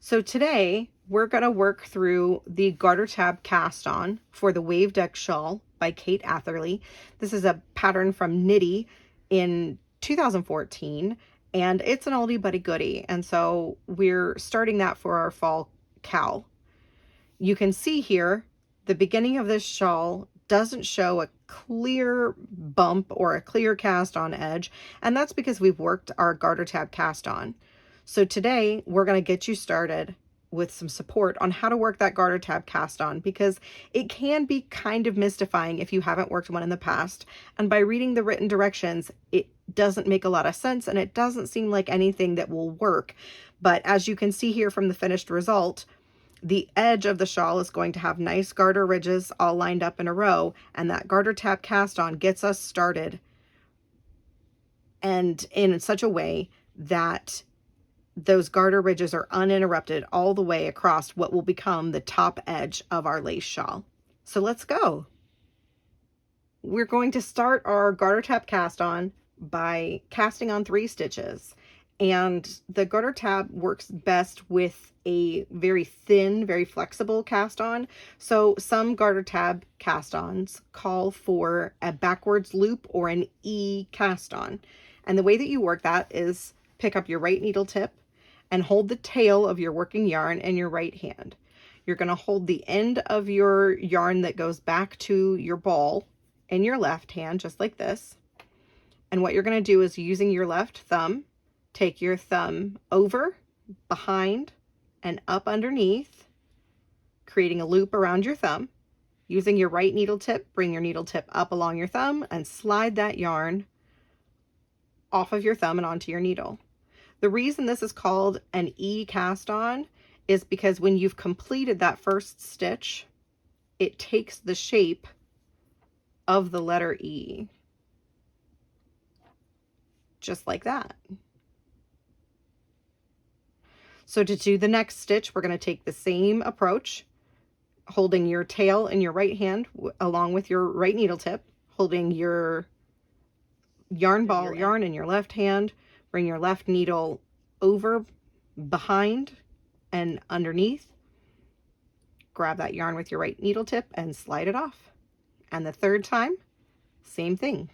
So today we're going to work through the garter tab cast on for the Wavedeck shawl by Kate Atherley. This is a pattern from Knitty in 2014, and it's an oldie but a goodie. And so we're starting that for our Fall KAL. You can see here the beginning of this shawl doesn't show a clear bump or a clear cast on edge, and that's because we've worked our garter tab cast on. So today we're going to get you started with some support on how to work that garter tab cast on, because it can be kind of mystifying if you haven't worked one in the past. And by reading the written directions, it doesn't make a lot of sense and it doesn't seem like anything that will work. But as you can see here from the finished result, the edge of the shawl is going to have nice garter ridges all lined up in a row, and that garter tab cast on gets us started and in such a way that those garter ridges are uninterrupted all the way across what will become the top edge of our lace shawl. So let's go. We're going to start our garter tab cast on by casting on 3 stitches. And the garter tab works best with a very thin, very flexible cast on. So some garter tab cast ons call for a backwards loop or an E cast on. And the way that you work that is pick up your right needle tip and hold the tail of your working yarn in your right hand. You're going to hold the end of your yarn that goes back to your ball in your left hand, just like this. And what you're going to do is, using your left thumb, take your thumb over, behind, and up underneath, creating a loop around your thumb. Using your right needle tip, bring your needle tip up along your thumb and slide that yarn off of your thumb and onto your needle. The reason this is called an E cast on is because when you've completed that first stitch, it takes the shape of the letter E. Just like that. So to do the next stitch, we're going to take the same approach, holding your tail in your right hand along with your right needle tip, holding your yarn ball yarn in your left hand, bring your left needle over, behind, and underneath. Grab that yarn with your right needle tip and slide it off. And the third time, same thing.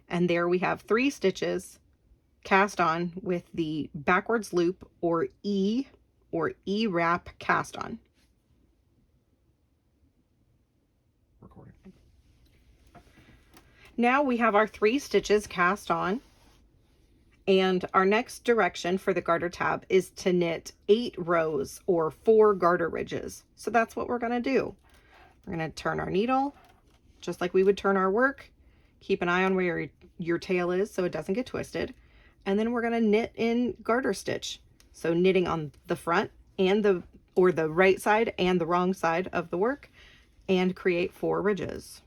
And there we have 3 stitches cast on with the backwards loop or E wrap cast on. Recording. Now we have our 3 stitches cast on, and our next direction for the garter tab is to knit 8 rows or 4 garter ridges. So that's what we're going to do. We're going to turn our needle just like we would turn our work. Keep an eye on where your tail is so it doesn't get twisted. And then we're going to knit in garter stitch. So knitting on the front and the right side and the wrong side of the work, and create 4 ridges.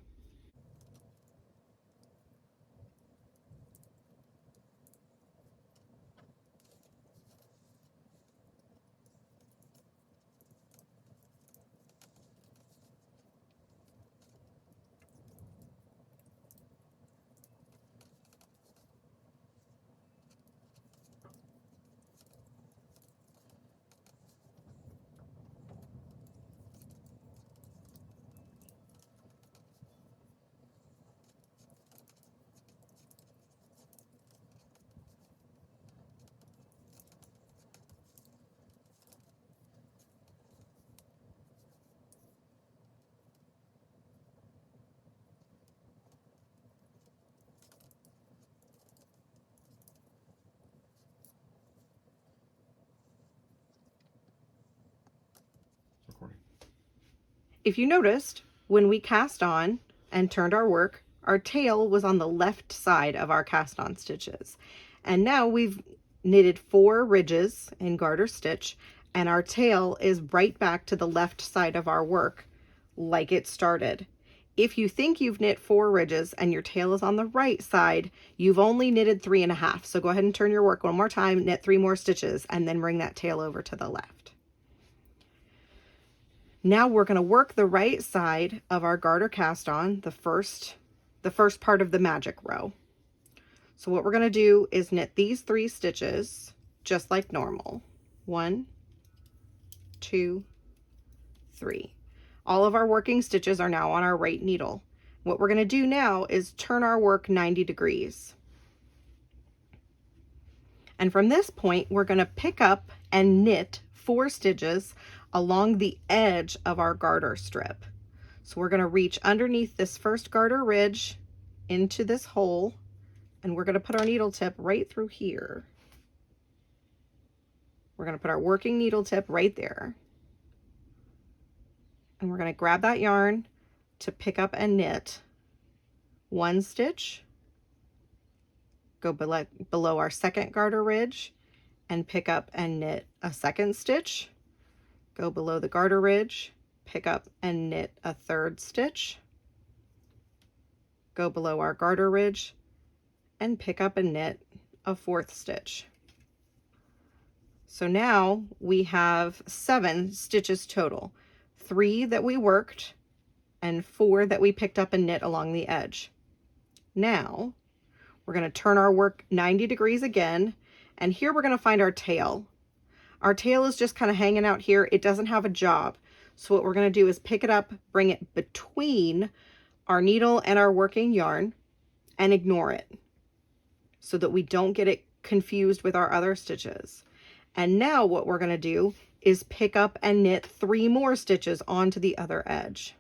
If you noticed, when we cast on and turned our work, our tail was on the left side of our cast on stitches. And now we've knitted 4 ridges in garter stitch, and our tail is right back to the left side of our work like it started. If you think you've knit 4 ridges and your tail is on the right side, you've only knitted 3.5. So go ahead and turn your work one more time, knit 3 more stitches, and then bring that tail over to the left. Now we're going to work the right side of our garter cast on, the first part of the magic row. So what we're going to do is knit these 3 stitches just like normal. 1, 2, 3. All of our working stitches are now on our right needle. What we're going to do now is turn our work 90 degrees. And from this point, we're going to pick up and knit 4 stitches along the edge of our garter strip. So we're going to reach underneath this first garter ridge into this hole, and we're going to put our needle tip right through here. We're going to put our working needle tip right there. And we're going to grab that yarn to pick up and knit 1 stitch, go below our second garter ridge, and pick up and knit a 2nd stitch, go below the garter ridge, pick up and knit a 3rd stitch, go below our garter ridge, and pick up and knit a 4th stitch. So now we have 7 stitches total, 3 that we worked and 4 that we picked up and knit along the edge. Now we're going to turn our work 90 degrees again, and here we're going to find our tail. Our tail is just kind of hanging out here. It doesn't have a job. So what we're going to do is pick it up, bring it between our needle and our working yarn, and ignore it so that we don't get it confused with our other stitches. And now what we're going to do is pick up and knit 3 more stitches onto the other edge.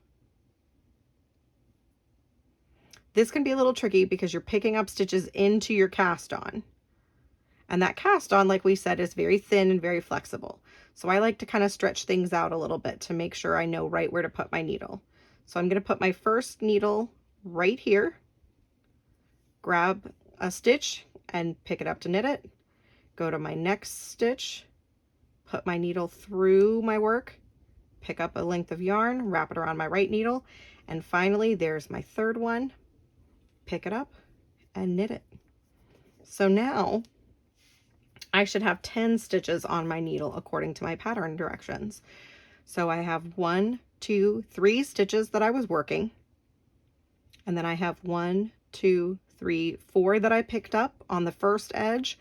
This can be a little tricky because you're picking up stitches into your cast on. And that cast on, like we said, is very thin and very flexible. So I like to kind of stretch things out a little bit to make sure I know right where to put my needle. So I'm going to put my first needle right here, grab a stitch and pick it up to knit it, go to my next stitch, put my needle through my work, pick up a length of yarn, wrap it around my right needle, and finally there's my 3rd one, pick it up and knit it. So now I should have 10 stitches on my needle according to my pattern directions. So I have 1, 2, 3 stitches that I was working, and then I have 1, 2, 3, 4 that I picked up on the first edge,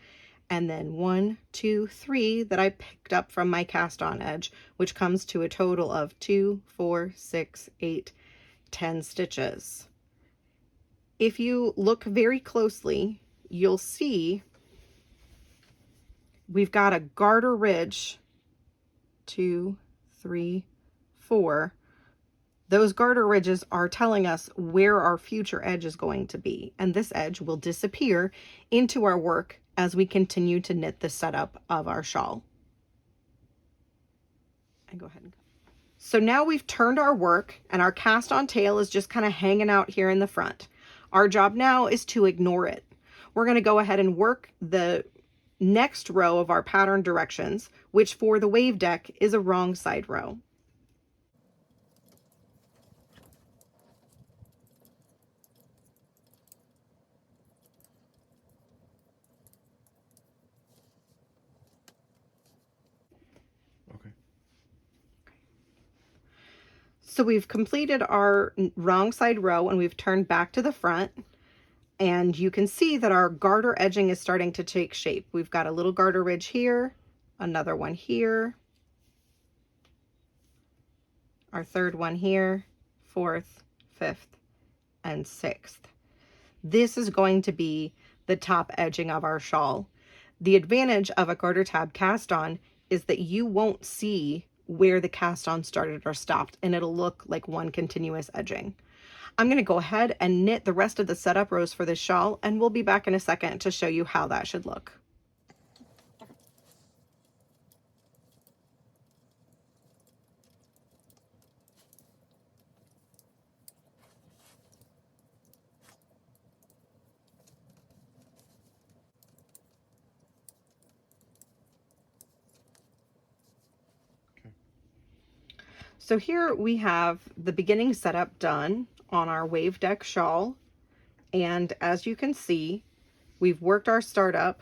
and then 1, 2, 3 that I picked up from my cast on edge, which comes to a total of 2, 4, 6, 8, 10 stitches. If you look very closely, you'll see we've got a garter ridge, 2, 3, 4. Those garter ridges are telling us where our future edge is going to be, and this edge will disappear into our work as we continue to knit the setup of our shawl. And go ahead and go. So now we've turned our work and our cast on tail is just kind of hanging out here in the front. Our job now is to ignore it. We're going to go ahead and work the next row of our pattern directions, which for the Wavedeck is a wrong side row. So we've completed our wrong side row and we've turned back to the front, and you can see that our garter edging is starting to take shape. We've got a little garter ridge here, another one here, our 3rd one here, 4th, 5th, and 6th. This is going to be the top edging of our shawl. The advantage of a garter tab cast on is that you won't see where the cast on started or stopped, and it'll look like one continuous edging. I'm going to go ahead and knit the rest of the setup rows for this shawl, and we'll be back in a second to show you how that should look. So here we have the beginning setup done on our Wavedeck shawl, and as you can see, we've worked our startup.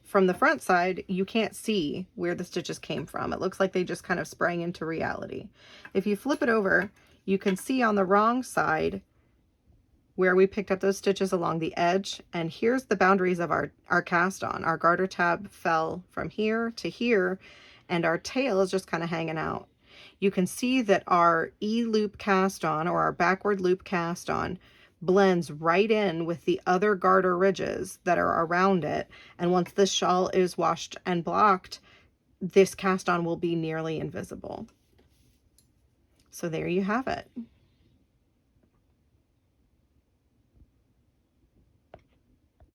From the front side, you can't see where the stitches came from. It looks like they just kind of sprang into reality. If you flip it over, you can see on the wrong side where we picked up those stitches along the edge, and here's the boundaries of our cast on. Our garter tab fell from here to here, and our tail is just kind of hanging out. You can see that our E-loop cast on, or our backward loop cast on, blends right in with the other garter ridges that are around it, and once this shawl is washed and blocked, this cast on will be nearly invisible. So there you have it.